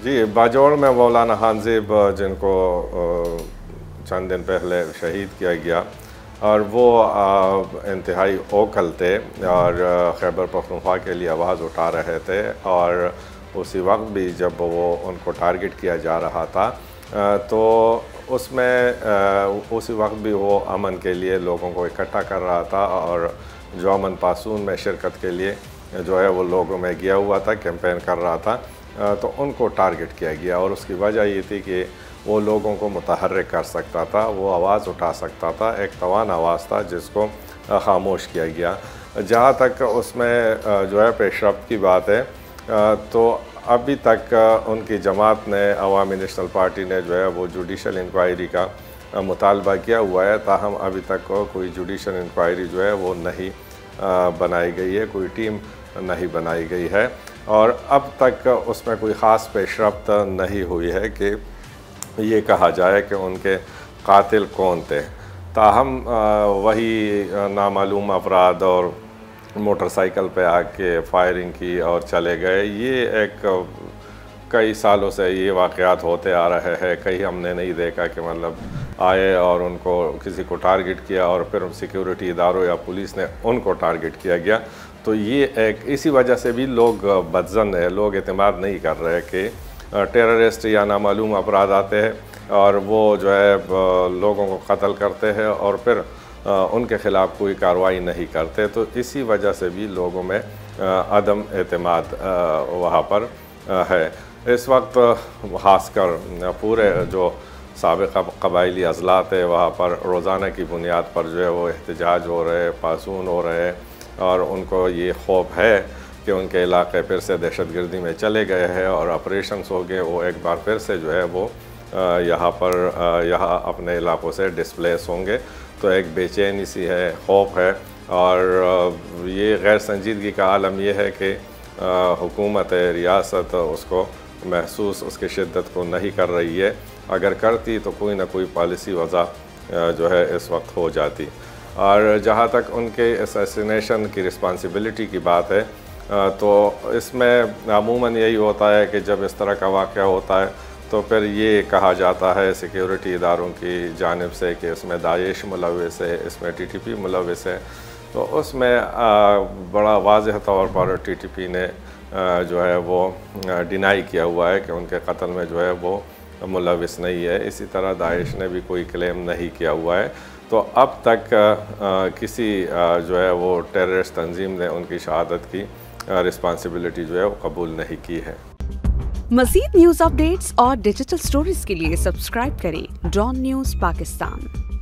जी, बाजौड़ में मौलाना हानज़ेब जिनको चंद दिन पहले शहीद किया गया और वो इंतहाई ओकल थे और खैबर पख्तूनख्वा के लिए आवाज़ उठा रहे थे और उसी वक्त भी जब वो उनको टारगेट किया जा रहा था तो उसमें उसी वक्त भी वो अमन के लिए लोगों को इकट्ठा कर रहा था और जो अमन पासून में शिरकत के लिए जो है वो लोगों में गया हुआ था, कैंपेन कर रहा था, तो उनको टारगेट किया गया और उसकी वजह ये थी कि वो लोगों को मुतहर्रिक कर सकता था, वो आवाज़ उठा सकता था, एक तवान आवाज़ था जिसको खामोश किया गया। जहाँ तक उसमें जो है पेशरफ्त की बात है तो अभी तक उनकी जमात ने अवामी नेशनल पार्टी ने जो है वो जुडिशल इंक्वायरी का मुतालबा किया हुआ है, ताहम अभी तक कोई जुडिशल इंक्वायरी जो है वो नहीं बनाई गई है, कोई टीम नहीं बनाई गई है और अब तक उसमें कोई ख़ास पेशरफ्त नहीं हुई है कि ये कहा जाए कि उनके कातिल कौन थे। ताहम वही नामालूम अफराद और मोटरसाइकिल पे आके फायरिंग की और चले गए, ये एक कई सालों से ये वाक़यात होते आ रहे हैं। कहीं हमने नहीं देखा कि मतलब आए और उनको किसी को टारगेट किया और फिर सिक्योरिटी इदारों या पुलिस ने उनको टारगेट किया गया। तो ये एक इसी वजह से भी लोग बदज़न है, लोग एतमाद नहीं कर रहे कि टेररिस्ट या नामालूम अफराद आते हैं और वो जो है लोगों को कत्ल करते हैं और फिर उनके ख़िलाफ़ कोई कार्रवाई नहीं करते। तो इसी वजह से भी लोगों में अदम एतमाद वहाँ पर है। इस वक्त ख़ासकर पूरे जो साबिक़ कबायली अज़लात है वहाँ पर रोज़ाना की बुनियाद पर जो है वो एहतजाज हो रहे, पासून हो रहे और उनको ये खौफ है कि उनके इलाके फिर से दहशतगर्दी में चले गए हैं और ऑपरेशंस हो गए, वो एक बार फिर से जो है वो यहाँ अपने इलाकों से डिस्प्लेस होंगे। तो एक बेचैनी सी है, खौफ है और ये गैर संजीदगी का आलम ये है कि हुकूमत रियासत उसको महसूस उसकी शिद्दत को नहीं कर रही है। अगर करती तो कोई ना कोई पॉलिसी वज़ा जो है इस वक्त हो जाती। और जहाँ तक उनके असैसिनेशन की रिस्पॉन्सिबिलिटी की बात है तो इसमें अमूमन यही होता है कि जब इस तरह का वाक़या होता है तो फिर ये कहा जाता है सिक्योरिटी इदारों की जानिब से कि इसमें दाइश मुलव्विस है, इसमें TTP मुलव्विस है। तो उसमें बड़ा वाज़ेह तौर पर TTP ने जो है वो डिनाई किया हुआ है कि उनके कत्ल में जो है वो मुलव्विस नहीं है। इसी तरह दाइश ने भी कोई क्लेम नहीं किया हुआ है। तो अब तक किसी जो है वो टेररिस्ट तंजीम ने उनकी शहादत की रिस्पॉन्सिबिलिटी जो है वो कबूल नहीं की है। मज़ीद न्यूज़ अपडेट्स और डिजिटल स्टोरीज के लिए सब्सक्राइब करें डॉन न्यूज़ पाकिस्तान।